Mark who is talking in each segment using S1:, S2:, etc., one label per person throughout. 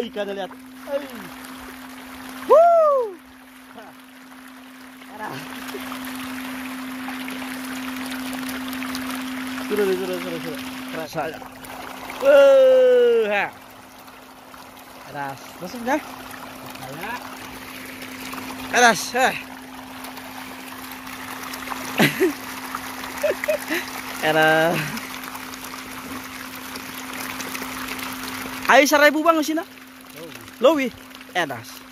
S1: Ikannya lihat. Wuh. Sudah. Kerasa. Aras, masuk dah. Aras, Aras. Ayo 1.000 bang sini. Lowi. Aras.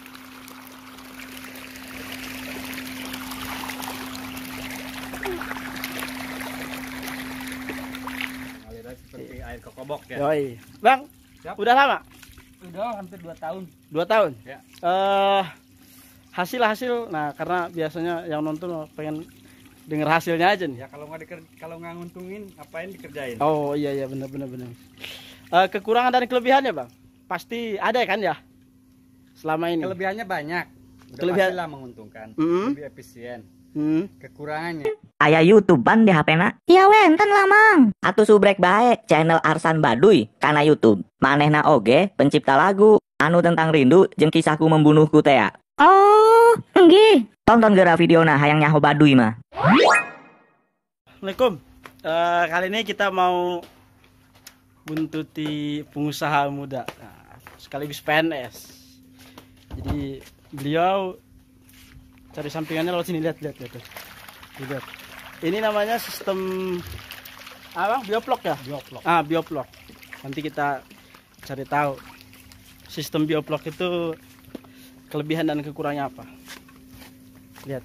S2: Seperti air kokobok ya.
S1: Yoi. Bang,
S2: siap.
S1: Udah lama?
S2: Udah hampir 2 tahun.
S1: 2 tahun?
S2: Ya.
S1: Hasil. Nah, karena biasanya yang nonton pengen denger hasilnya aja nih.
S2: Ya kalau nggak nguntungin, ngapain dikerjain?
S1: Oh iya benar. Kekurangan dan kelebihannya bang, pasti ada kan ya? Selama ini.
S2: Kelebihannya banyak. Udah pastilah menguntungkan. Lebih efisien. Kekurangannya.
S3: Aya YouTubean di HP-na? Ya wenten lah mang. Atuh subrek bae channel Arsan Baduy kana YouTube. Manehna oge pencipta lagu anu tentang rindu jeung kisahku membunuhku teh. Oh, nggih. Tonton geura videona hayang nyaho Baduy mah.
S1: Assalamualaikum. Kali ini kita mau buntuti pengusaha muda, sekaligus PNS. Jadi beliau cari sampingannya lewat sini, lihat. Ini namanya sistem apa? Bioplok ya? Bioplok. Nanti kita cari tahu sistem bioplok itu kelebihan dan kekurangannya apa. Lihat.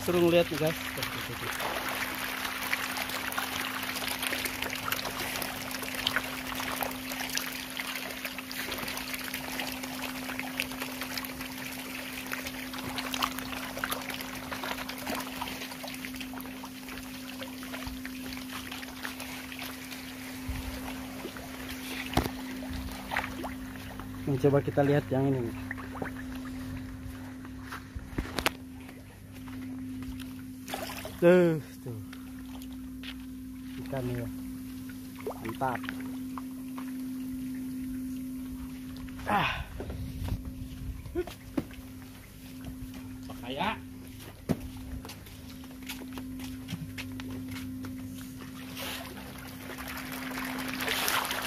S1: Suruh ngeliat nih guys. Coba kita lihat yang ini nih. Tuh. Ikannya mantap.
S2: Pakaya.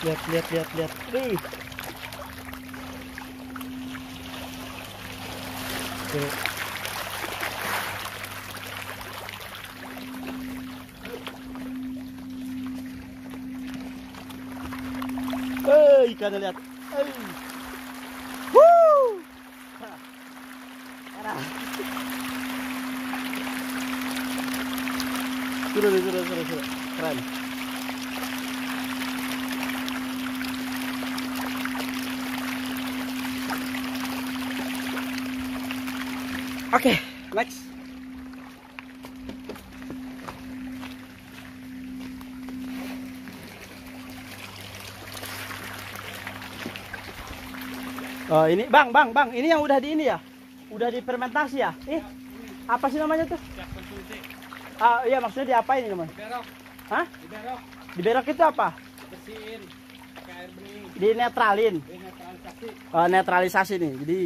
S1: Lihat. Tuh. Ikannya lihat. Wuh. Sudah. Keren. Oke, next. Oh, ini bang, ini yang udah di ini ya, udah difermentasi ya. Apa sih namanya tuh? Iya maksudnya diapain ini mas?
S2: Diberok.
S1: Hah?
S2: Diberok.
S1: Diberok itu apa?
S2: Bersihin. Pakai air bening.
S1: Dinetralin.
S2: Denetralisasi.
S1: Netralisasi nih. Jadi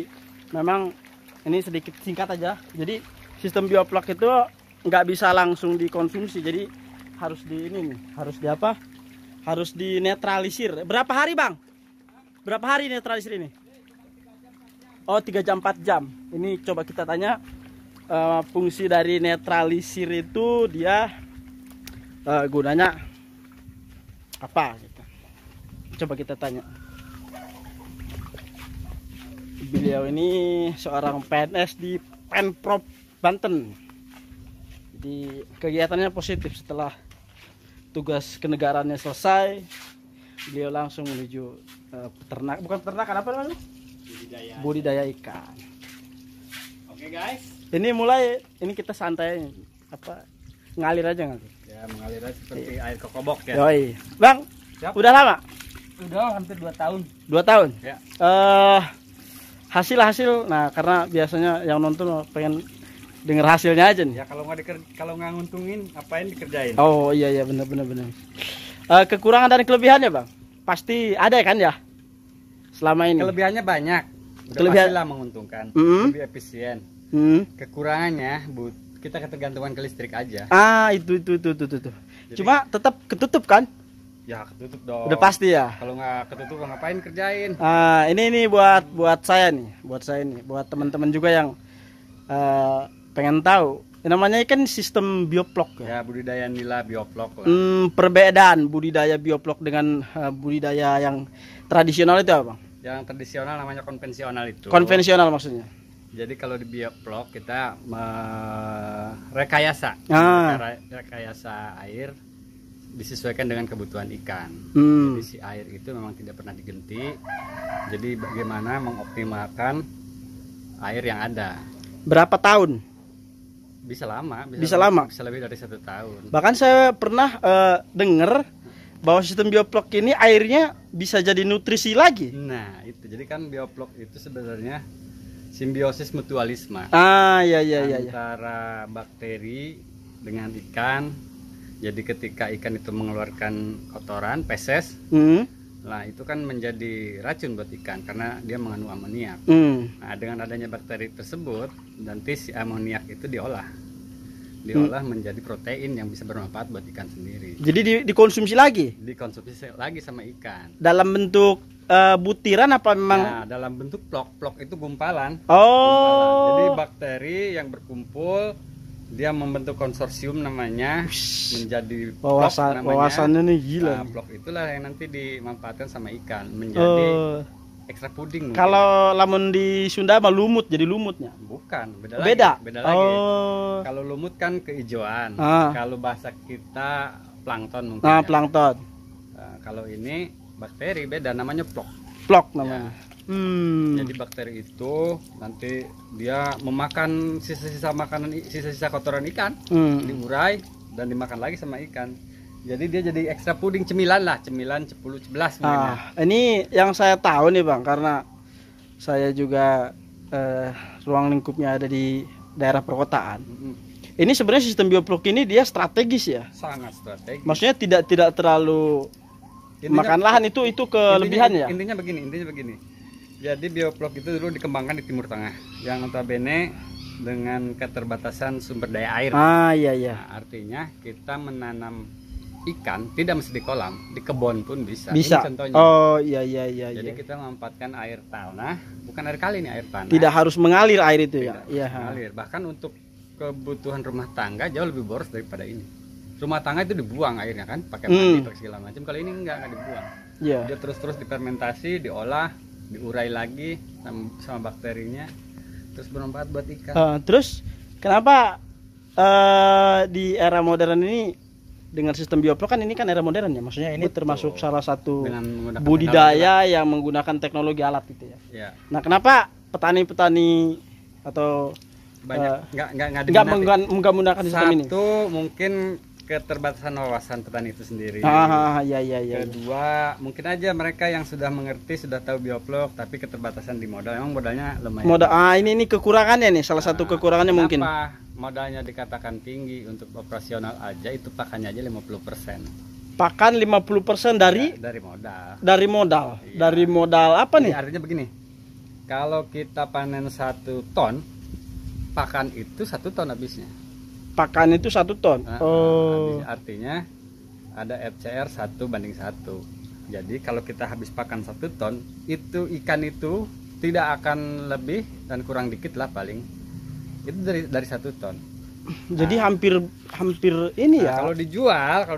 S1: memang ini sedikit singkat aja. Jadi sistem bioplok itu nggak bisa langsung dikonsumsi. Jadi harus di ini nih, harus di apa? Harus dinetralisir. Berapa hari bang? Berapa hari netralisir ini? Oh 3 jam 4 jam. Ini coba kita tanya fungsi dari netralisir itu dia gunanya apa? Gitu. Coba kita tanya. Beliau ini seorang PNS di Pemprov Banten. Jadi kegiatannya positif setelah tugas kenegaraannya selesai. Beliau langsung menuju peternak, bukan peternakan apa namanya? Budidaya ikan.
S2: Oke guys.
S1: Ini mulai, ini kita santai apa ngalir aja ngalir.
S2: Ya mengalir aja seperti air kokobok ya.
S1: Yoi. Bang,
S2: siap.
S1: Udah lama?
S2: Udah hampir 2 tahun.
S1: 2 tahun?
S2: Ya.
S1: Hasil, nah karena biasanya yang nonton pengen denger hasilnya aja nih.
S2: Ya kalau nggak nguntungin, apain dikerjain?
S1: Oh iya benar. Kekurangan dan kelebihannya bang, pasti ada kan ya? Selama ini.
S2: Kelebihannya banyak. Udah pastilah menguntungkan, lebih efisien. Kekurangannya, kita ketergantungan ke listrik aja.
S1: Itu. Cuma tetap ketutup kan?
S2: Ya ketutup dong.
S1: Udah pasti ya.
S2: Kalau nggak ketutup ngapain kerjain?
S1: Ini buat saya nih, buat teman-teman juga yang pengen tahu. Namanya kan sistem bioplok
S2: ya. Budidaya nila bioplok lah.
S1: Perbedaan budidaya bioplok dengan budidaya yang tradisional itu apa, Bang? Yang
S2: tradisional namanya konvensional itu.
S1: Konvensional maksudnya.
S2: Jadi kalau di bioplok kita rekayasa air disesuaikan dengan kebutuhan ikan. Jadi si air itu memang tidak pernah diganti. Jadi bagaimana mengoptimalkan air yang ada.
S1: Berapa tahun?
S2: Bisa lama.
S1: Bisa
S2: lebih dari 1 tahun.
S1: Bahkan saya pernah dengar bahwa sistem bioplok ini airnya bisa jadi nutrisi lagi.
S2: Nah itu. Jadi kan bioplok itu sebenarnya simbiosis mutualisme.
S1: Iya.
S2: Antara bakteri dengan ikan. Jadi ketika ikan itu mengeluarkan kotoran, feses, nah itu kan menjadi racun buat ikan karena dia mengandung amoniak. Nah dengan adanya bakteri tersebut, nanti si amoniak itu diolah menjadi protein yang bisa bermanfaat buat ikan sendiri.
S1: Jadi dikonsumsi lagi?
S2: Dikonsumsi lagi sama ikan.
S1: Dalam bentuk butiran apa memang?
S2: Nah, dalam bentuk plok itu gumpalan.
S1: Gumpalan.
S2: Jadi bakteri yang berkumpul, dia membentuk konsorsium namanya, menjadi
S1: wawasannya nih gila.
S2: Nah, plok itulah yang nanti dimanfaatkan sama ikan menjadi ekstra puding.
S1: Kalau lamun di Sunda mah lumut, jadi lumutnya.
S2: Bukan, beda lagi. Kalau lumut kan kehijauan. Kalau bahasa kita plankton mungkin.
S1: Plankton.
S2: Nah, kalau ini bakteri beda, namanya plok.
S1: Plok namanya.
S2: Ya. Jadi bakteri itu nanti dia memakan sisa-sisa makanan, sisa-sisa kotoran ikan, diurai dan dimakan lagi sama ikan. Jadi dia jadi ekstra puding, cemilan 10, 11 mungkin.
S1: Ini yang saya tahu nih Bang, karena saya juga ruang lingkupnya ada di daerah perkotaan. Ini sebenarnya sistem bioplok ini dia strategis ya?
S2: Sangat strategis.
S1: Maksudnya tidak terlalu makan lahan, itu kelebihannya ya?
S2: Intinya begini. Jadi bioplok itu dulu dikembangkan di Timur Tengah, yang notabene dengan keterbatasan sumber daya air.
S1: Iya.
S2: Nah, artinya kita menanam ikan tidak mesti di kolam, di kebun pun bisa.
S1: Bisa.
S2: Ini contohnya.
S1: Iya.
S2: Jadi kita memanfaatkan air tanah, bukan air kali nih, air tanah.
S1: Tidak harus mengalir air itu ya.
S2: Iya. Mengalir. Bahkan untuk kebutuhan rumah tangga jauh lebih boros daripada ini. Rumah tangga itu dibuang airnya kan, pakai mandi pakai segala macam. Kalau ini enggak dibuang.
S1: Iya.
S2: Dia terus difermentasi, diolah, diurai lagi sama bakterinya, terus bermanfaat buat ikan.
S1: Terus kenapa di era modern ini dengan sistem bioplok, kan ini kan era modern ya, maksudnya ini termasuk salah satu budidaya yang menggunakan teknologi alat gitu ya.
S2: Ya.
S1: Nah kenapa petani-petani atau
S2: banyak
S1: nggak menggunakan sistem ini?
S2: Satu mungkin keterbatasan wawasan petani itu sendiri.
S1: Iya.
S2: Kedua, mungkin aja mereka yang sudah mengerti, sudah tahu bioplok, tapi keterbatasan di modal. Emang modalnya lumayan.
S1: Ini kekurangannya nih, salah satu kekurangannya mungkin.
S2: Modalnya dikatakan tinggi, untuk operasional aja itu pakannya aja 50%.
S1: Pakan 50% dari
S2: modal.
S1: Dari modal. Iya. Dari modal apa nih?
S2: Artinya begini. Kalau kita panen 1 ton, pakan itu 1 ton habisnya.
S1: Pakan itu 1 ton.
S2: Artinya ada FCR 1:1. Jadi kalau kita habis pakan 1 ton, itu ikan itu tidak akan lebih dan kurang dikit lah paling. Itu dari 1 ton.
S1: Jadi hampir ini ya.
S2: Kalau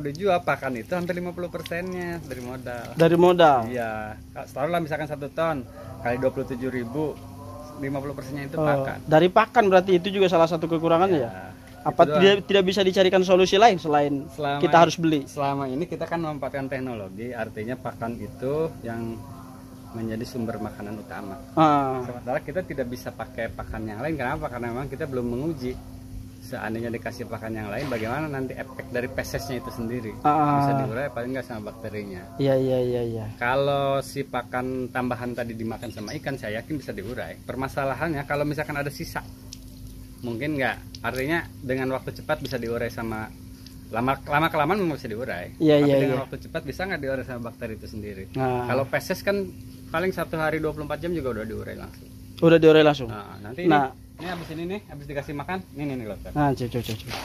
S2: dijual pakan itu hampir 50%-nya dari modal.
S1: Dari modal.
S2: Iya. Taruhlah misalkan 1 ton kali 27.000, 50%-nya itu pakan.
S1: Dari pakan berarti itu juga salah satu kekurangannya ya. Apa tidak bisa dicarikan solusi lain selain kita harus beli? Selama
S2: ini kita kan memanfaatkan teknologi, artinya pakan itu yang menjadi sumber makanan utama. Sementara kita tidak bisa pakai pakan yang lain. Kenapa? Karena memang kita belum menguji seandainya dikasih pakan yang lain, bagaimana nanti efek dari pesesnya itu sendiri bisa diurai paling nggak sama bakterinya.
S1: Iya.
S2: Kalau si pakan tambahan tadi dimakan sama ikan, saya yakin bisa diurai. Permasalahannya kalau misalkan ada sisa, mungkin nggak. Artinya dengan waktu cepat bisa diurai sama lama kelamaan memang bisa diurai. Tapi dengan waktu cepat bisa nggak diurai sama bakteri itu sendiri. Kalau peses kan paling 1 hari 24 jam juga udah diurai langsung.
S1: Udah diurai langsung.
S2: Nah, nanti ini habis ini nih, habis dikasih makan, ini Dokter.
S1: Nah, coba. Coba.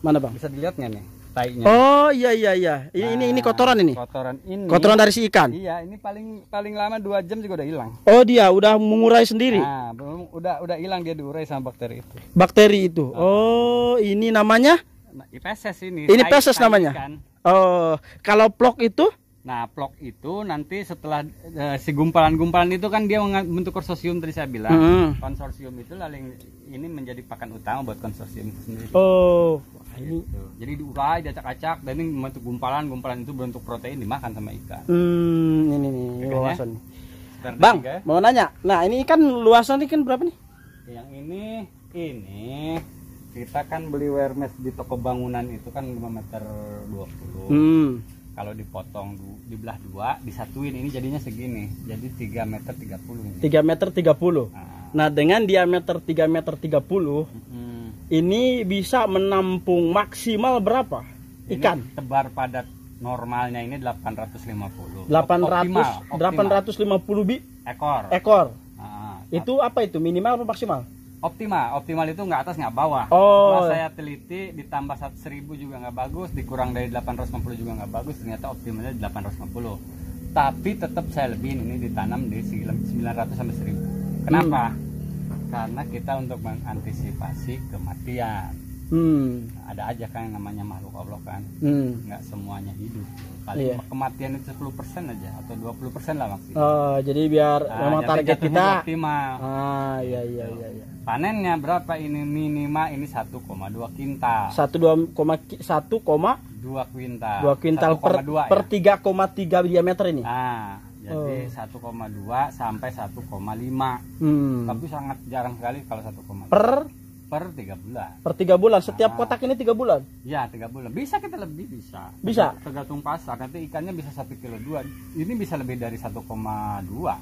S1: Mana Bang?
S2: Bisa dilihat nggak nih? Tainya.
S1: Oh iya. Ini kotoran ini.
S2: Kotoran ini.
S1: Kotoran dari si ikan.
S2: Iya, ini paling lama 2 jam juga udah hilang.
S1: Oh, dia udah mengurai sendiri.
S2: Nah, udah hilang, dia diurai sama bakteri itu.
S1: Bakteri itu. Oh, ini namanya?
S2: Peses ini.
S1: Ini peses namanya.
S2: Ikan.
S1: Oh, kalau plok itu?
S2: Nah, plok itu nanti setelah si gumpalan-gumpalan itu kan dia membentuk konsorsium tadi saya bilang. Konsorsium itu lalu ini menjadi pakan utama buat konsorsium itu sendiri.
S1: Oh, ini.
S2: Gitu. Jadi diurai, diacak-acak, dan ini membentuk gumpalan itu berbentuk protein dimakan sama ikan.
S1: Ini luasan. Bang,
S2: ya?
S1: mau nanya. Nah, ini ikan luasan ikan berapa nih?
S2: Yang ini kita kan beli wermes di toko bangunan itu kan 5,20 meter. Kalau dipotong dibelah 2, disatuin ini jadinya segini. Jadi 3,30 meter.
S1: 3,30 meter. Nah, dengan diameter 3,30 meter, ini bisa menampung maksimal berapa ikan?
S2: Ini tebar padat normalnya ini 850.
S1: 850 ekor. Itu apa itu? Minimal atau maksimal?
S2: Optimal itu nggak atas nggak bawah. Setelah saya teliti, ditambah 1.000 juga nggak bagus, dikurang dari 850 juga nggak bagus, ternyata optimalnya 850. Tapi tetap saya lebihin, ini ditanam di 900 sampai 1.000. Kenapa? Karena kita untuk mengantisipasi kematian. Ada aja kan yang namanya makhluk Allah kan, nggak semuanya hidup. Paling kematian itu 10% aja atau 20% lah maksimal.
S1: Oh, jadi biar memang target kita
S2: optimal.
S1: Iya.
S2: Panennya berapa ini minimal ini 1,2 kintal.
S1: 1,2
S2: kuintal.
S1: 2 kintal per 3,3 diameter ini.
S2: Nah, jadi 1,2 sampai 1,5. Tapi sangat jarang sekali kalau 1,2. Per 3 bulan.
S1: Per 3 bulan. Setiap kotak ini 3 bulan.
S2: Ya, 3 bulan. Bisa kita lebih bisa. Tergantung pasar. Nanti ikannya bisa 1,2 kilo. Ini bisa lebih dari 1,2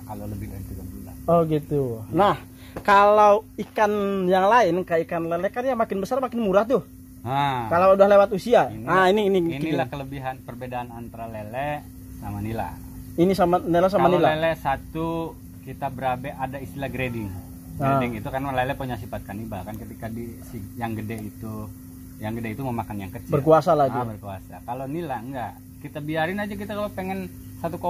S2: kalau lebih dari 3 bulan.
S1: Oh gitu. Nah, kalau ikan yang lain kayak ikan lele kan ya makin besar makin murah tuh.
S2: Nah,
S1: kalau udah lewat usia. Inilah
S2: kelebihan perbedaan antara lele sama nila.
S1: Ini sama nila sama
S2: kalau
S1: nila.
S2: Lele satu kita berabe ada istilah grading. Grading itu kan lele punya sifat kanibal kan, ketika yang gede itu memakan yang kecil.
S1: Berkuasa lagi.
S2: Berkuasa. Kalau nila enggak. Kita biarin aja, kita kalau pengen 1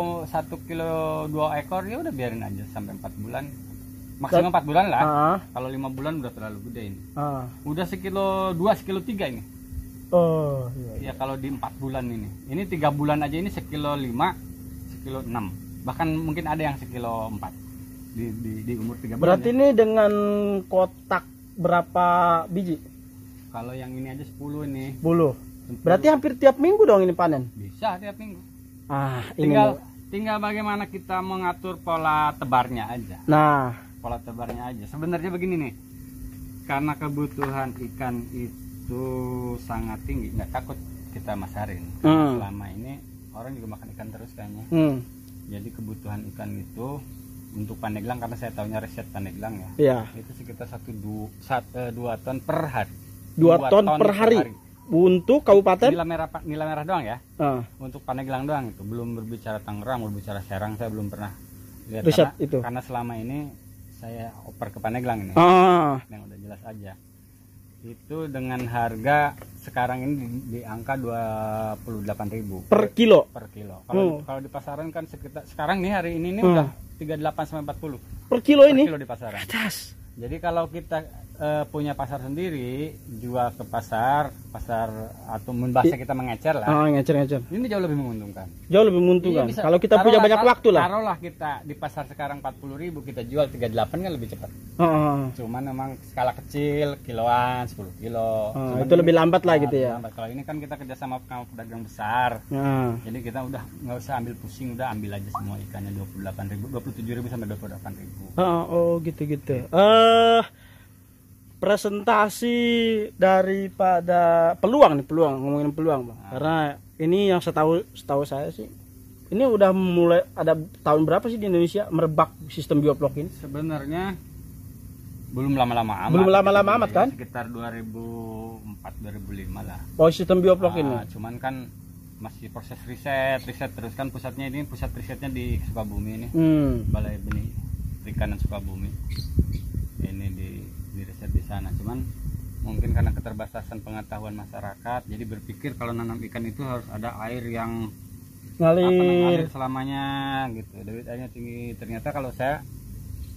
S2: kilo 2 ekor ya udah biarin aja sampai 4 bulan. Maksimal 4 bulan lah. Kalau 5 bulan udah terlalu gede ini. Udah sekilo 2, sekilo 3 ini.
S1: Oh, iya.
S2: Ya kalau di 4 bulan ini. Ini 3 bulan aja ini sekilo 5, sekilo 6. Bahkan mungkin ada yang sekilo 4. Di umur 3 bulan.
S1: Berarti ini dengan kotak berapa biji?
S2: Kalau yang ini aja 10 ini.
S1: 10. Berarti hampir tiap minggu dong ini panen?
S2: Bisa tiap minggu.
S1: Tinggal
S2: bagaimana kita mengatur pola tebarnya aja.
S1: Nah,
S2: pola tebarnya aja. Sebenarnya begini nih. Karena kebutuhan ikan itu sangat tinggi, nggak takut kita masarin. Karena selama ini orang juga makan ikan terus kayaknya. Jadi kebutuhan ikan itu untuk Pandeglang, karena saya tahunya riset Pandeglang ya, itu sekitar 2 ton per hari.
S1: 2 ton per hari. Untuk kabupaten
S2: Nila Merah doang ya. Untuk Pandeglang doang itu, belum berbicara Tangerang, berbicara Serang saya belum pernah lihat
S1: riset
S2: itu. Karena selama ini saya oper ke Pandeglang ini. Yang udah jelas aja. Itu dengan harga sekarang ini di angka 28.000
S1: per kilo.
S2: Kalau di pasaran kan sekarang nih hari ini udah 38 sampai 40
S1: per kilo ini.
S2: Per kilo di pasaran.
S1: Atas.
S2: Jadi kalau kita punya pasar sendiri, jual ke pasar atau bahasa kita mengecer lah.
S1: Ngecer.
S2: Ini jauh lebih menguntungkan.
S1: Jauh lebih menguntungkan. Iya, kalau kita punya banyak waktu lah.
S2: Taruhlah kita di pasar sekarang 40.000, kita jual 38 kan lebih cepat. Cuman memang skala kecil, kiloan, 10 kilo.
S1: Itu lebih lambat lah gitu ya.
S2: Kalau ini kan kita kerja sama pedagang besar. Jadi kita udah nggak usah ambil pusing, udah ambil aja semua ikannya 27.000 sampai 28.000.
S1: Oh gitu. presentasi daripada peluang nih, ngomongin peluang Bang. Karena ini yang setahu saya sih, ini udah mulai ada tahun berapa sih di Indonesia merebak sistem bioplok ini?
S2: Sebenarnya belum lama-lama amat.
S1: Belum lama-lama amat kan?
S2: Sekitar 2004-2005 lah.
S1: Oh, sistem bioplok ini.
S2: Cuman kan masih proses riset terus kan pusat risetnya di Sukabumi ini. Balai Benih Perikanan Sukabumi. Ini di riset di sana. Cuman mungkin karena keterbatasan pengetahuan masyarakat, jadi berpikir kalau nanam ikan itu harus ada air yang ngalir selamanya gitu. Debit airnya tinggi. Ternyata kalau saya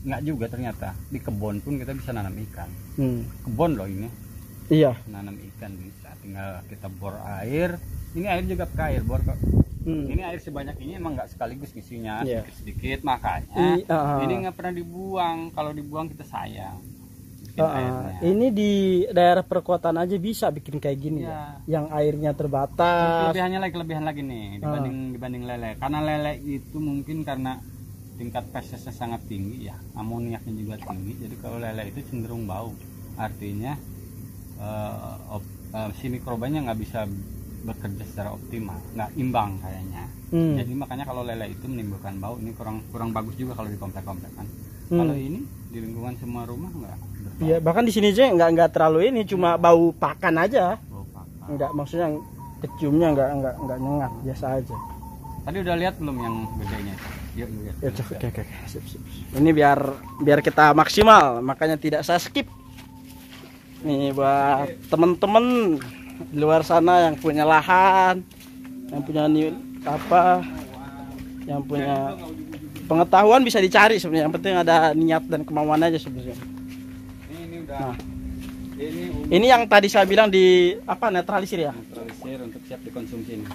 S2: nggak juga, ternyata di kebun pun kita bisa nanam ikan. Kebun loh ini.
S1: Iya.
S2: Nanam ikan bisa, tinggal kita bor air. Ini air juga pakai air bor kok. Ini air sebanyak ini emang nggak sekaligus isinya, sedikit-sedikit, makanya ini nggak pernah dibuang. Kalau dibuang kita sayang. Ini di daerah perkotaan aja bisa bikin kayak gini ya. Yang airnya terbatas. Kelebihan lagi nih dibanding lele. Karena lele itu mungkin karena tingkat pesesnya sangat tinggi ya, amoniaknya juga tinggi. Jadi kalau lele itu cenderung bau. Artinya si mikrobanya nggak bisa bekerja secara optimal, nggak imbang kayaknya. Jadi makanya kalau lele itu menimbulkan bau. Ini kurang bagus juga kalau di komplek-komplek kan. Kalau ini di lingkungan semua rumah nggak.
S1: Iya, bahkan di sini aja nggak terlalu ini, cuma bau pakan aja.
S2: Bau pakan.
S1: Nggak, maksudnya keciumnya nggak nyengat, biasa aja.
S2: Tadi udah lihat belum yang bedanya? Yuk lihat.
S1: Ya, oke. Sip. Ini biar kita maksimal, makanya tidak saya skip. Nih buat temen-temen di luar sana yang punya lahan, yang punya yang punya pengetahuan bisa dicari sebenarnya. Yang penting ada niat dan kemauan aja sebenarnya. Nah, ini yang tadi saya bilang di netralisir ya?
S2: Netralisir untuk siap dikonsumsi ini.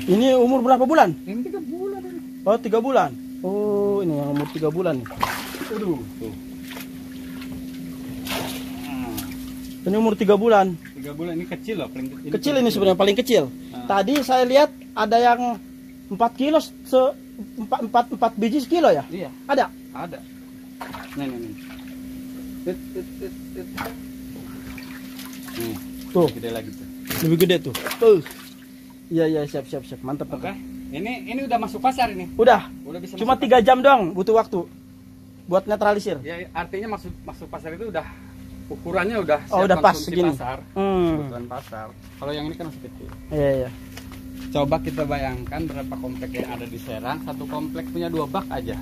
S1: Ini umur berapa bulan?
S2: Ini 3 bulan ini.
S1: Oh, 3 bulan. Oh, ini yang umur 3 bulan nih.
S2: Aduh, tuh.
S1: Ini umur 3 bulan.
S2: 3 bulan ini kecil loh, paling kecil.
S1: Kecil ini sebenarnya paling kecil. Tadi saya lihat ada yang 4 kilo 4 biji sekilo ya?
S2: Iya.
S1: Ada.
S2: Nih.
S1: Tuh.
S2: Gede lagi tuh.
S1: Lebih gede tuh. Iya, siap. Mantap.
S2: Oke. Ini udah masuk pasar ini.
S1: Udah
S2: bisa.
S1: Cuma 3 jam doang butuh waktu buat netralisir.
S2: Ya, artinya masuk pasar itu udah ukurannya udah siap.
S1: Oh, udah pas segini.
S2: Pasar. Kebutuhan pasar. Kalau yang ini kan masih kecil.
S1: Iya.
S2: Coba kita bayangkan berapa komplek yang ada di Serang. Satu komplek punya 2 bak aja.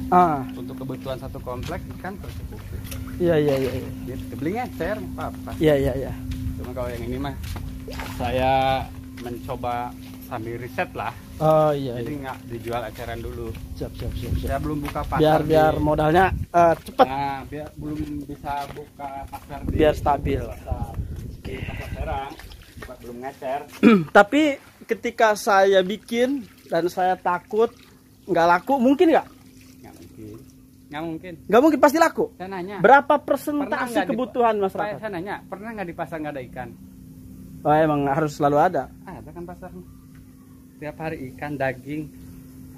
S2: Untuk kebutuhan satu komplek ikan tercukupi.
S1: Iya.
S2: Gitu. Beli ngecer apa?
S1: Iya.
S2: Cuma kalau yang ini mah saya mencoba sambil riset lah.
S1: Oh iya.
S2: Jadi nggak dijual eceran dulu.
S1: Siap.
S2: Saya belum buka pasar.
S1: Biar modalnya cepet.
S2: Nah, belum bisa buka pasar.
S1: Biar stabil.
S2: Pasar Serang. Belum ngecer.
S1: Tapi ketika saya bikin dan saya takut nggak laku, mungkin nggak?
S2: Nggak mungkin.
S1: Nggak mungkin, pasti laku.
S2: Saya nanya.
S1: Berapa persentase kebutuhan masyarakat?
S2: Saya nanya, pernah nggak di pasar nggak ada ikan?
S1: Oh, emang harus selalu ada.
S2: Ada kan pasarnya. Tiap hari ikan, daging,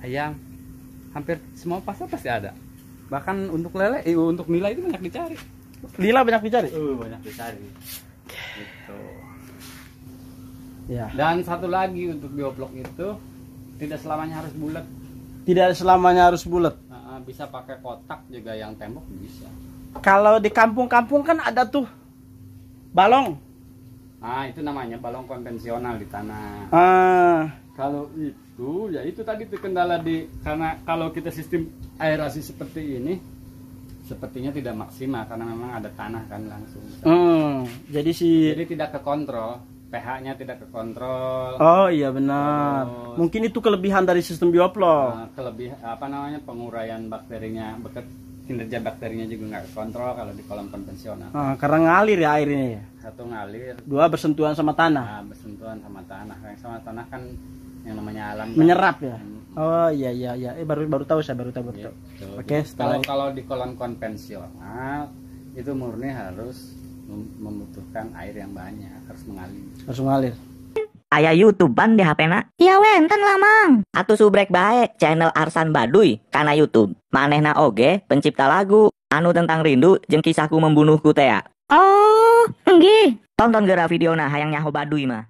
S2: ayam, hampir semua pasar pasti ada. Bahkan untuk lele, untuk nila itu banyak dicari.
S1: Nila banyak dicari?
S2: Banyak dicari. Gitu.
S1: Ya.
S2: Dan satu lagi untuk bioblok itu tidak selamanya harus bulat.
S1: Tidak selamanya harus bulat.
S2: Bisa pakai kotak juga, yang tembok bisa.
S1: Kalau di kampung-kampung kan ada tuh balong.
S2: Itu namanya balong konvensional di tanah. Kalau itu ya itu tadi tuh kendala karena kalau kita sistem aerasi seperti ini sepertinya tidak maksimal karena memang ada tanah kan langsung.
S1: Jadi
S2: tidak kekontrol. pH-nya tidak kekontrol.
S1: Oh iya benar. Terus, mungkin itu kelebihan dari sistem bioplok.
S2: Penguraian bakterinya, kinerja bakterinya juga nggak kontrol kalau di kolam konvensional.
S1: Karena ngalir ya airnya ya.
S2: Satu ngalir.
S1: Dua bersentuhan sama tanah.
S2: Bersentuhan sama tanah. Yang sama tanah kan yang namanya alam.
S1: Menyerap ya. Oh iya. Baru tahu saya baru tahu.
S2: Gitu.
S1: Oke.
S2: Kalau di kolam konvensional itu murni harus membutuhkan air yang banyak, harus mengalir.
S3: Aya YouTubean di HP-na? Iya wenten lah mang. Atuh subrek bae channel Arsan Baduy kana YouTube. Manehna oge pencipta lagu anu tentang rindu jeung kisahku membunuhku teh. Oh, nggih. Tonton geura videona hayang nyaho Baduy mah.